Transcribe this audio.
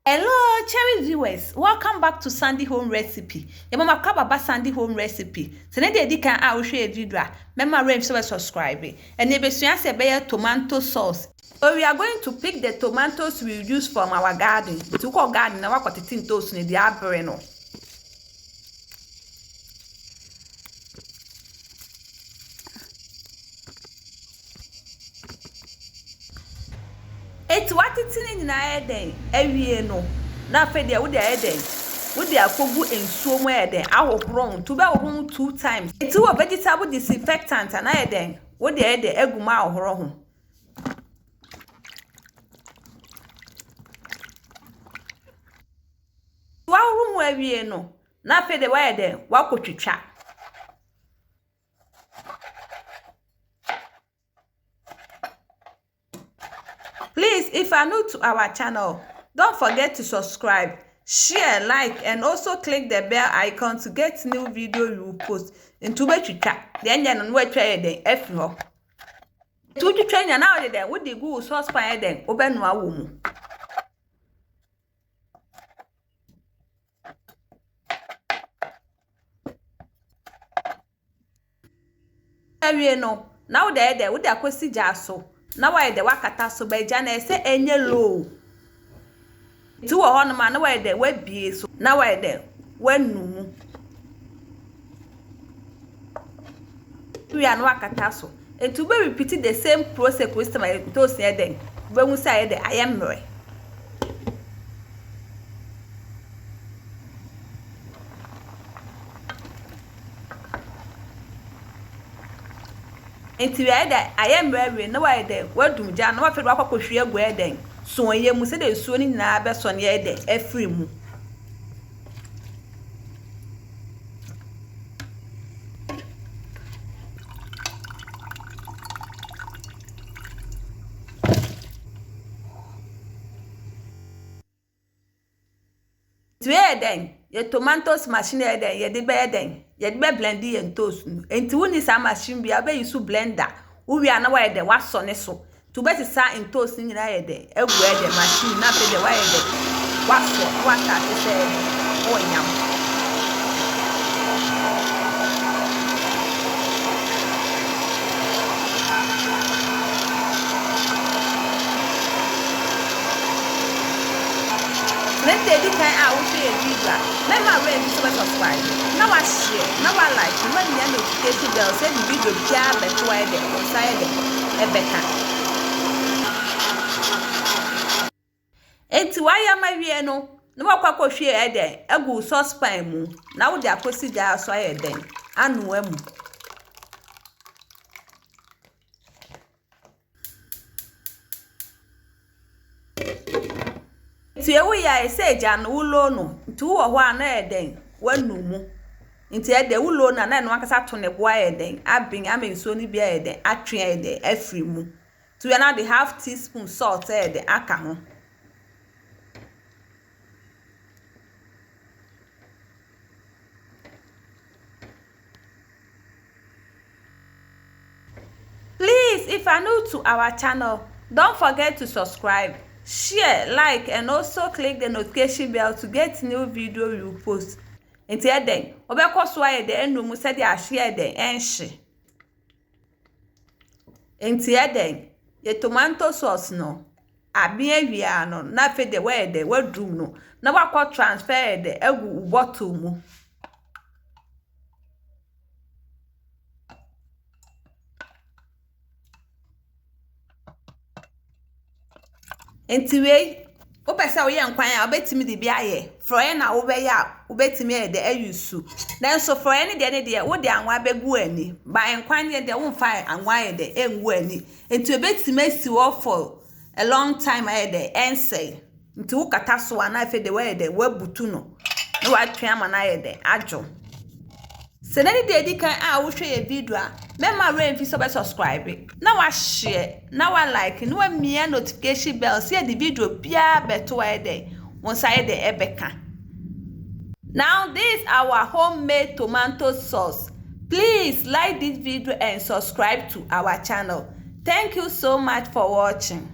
Hello, cherry viewers. Welcome back to Sandy Home Recipe. Your mama Baba Sandy Home Recipe. So na dey kan a wo hwe video a, mema rem so subscribe. And e besua se be tomato sauce. So we are going to pick the tomatoes we use from our garden. To call garden na wakotete toast ne dia abre no. Eti watiti ni na eden awie no na fe de wo de eden wo de akogu ensuo mu eden ahohoro to be ahohoro 2 times. Eti wo vegetable disinfectant na eden wo de eden aguma ahohoro ho. Wa ahohoro mu awie no na fe de wa eden wa kotwitwa. Please, if you are new to our channel, don't forget to subscribe, share, like, and also click the bell icon to get new video we will post. Into Bechicha, the engine and wet tray then F. To train an hour then with the good sauce pie then open my womb. No, now there with the aquasi jasso. Now why the wakata so by Jana say any low. Two on man why the web be so now why there when no. We are no wakata so. And to be repeated the same process with my toast near then. When we say that I am right. Enti we da ayem rewe na wa de wadum ja na wa fe wa kwakohwe agu eden so ye mu se de suo ni na be so ne ede afri mu. Twe eden ye tomatoes machine eden ye de be eden ye de be blend ye toast nu enti woni sa machine bia be use blender wo wi ana wa ye de wa so ne so to be sa in toast ni na ye de egu eden machine na be de wa ye de wa so wa ta se o nyam. Let's say this kind I will share a video. Let my friend subscribe. Now I share, now I like. When you notification bell, send the video jar better why they outside a better. Enti why am I here no? No more share a day. A good sauce pie moon. Now they are posted there so I then. And no. Ti ewu ya ese jan ulo no nti wo ho ana eden wanu mu nti ede ulo na na no akasa to ne boa eden abin amenso ni bia eden atwe eden afri mu to we na the half teaspoon salt eden aka ho. Please, if you are new to our channel, don't forget to subscribe, share, like, and also click the notification bell to get new video we will post. Until then, obeko so aye de enu mu se de ahye de enhye. Until then, ye tomato sauce no abi awia no na fe de we de wadum no na wakọ transfer de egu bottle mu. Enti we o pese wo ye nkwan a obetimi de bia ye froye na wo be ya obetimi e de ayusu then so froye ne de wo de anwa begu ani ba nkwan de wo mfa anwa ye de enwu ani enti obetimi asi wo for a long time e de ensay enti wo kata so ana fe de we de wabutu no na wa twa ama na ye de ajo se na de di kan a wo hwe ye video a mema re mfi so be subscribe na wa share na wa like na wa mia notification bell see the video bia beto wa de won say de ebeka. Now this our homemade tomato sauce. Please like this video and subscribe to our channel. Thank you so much for watching.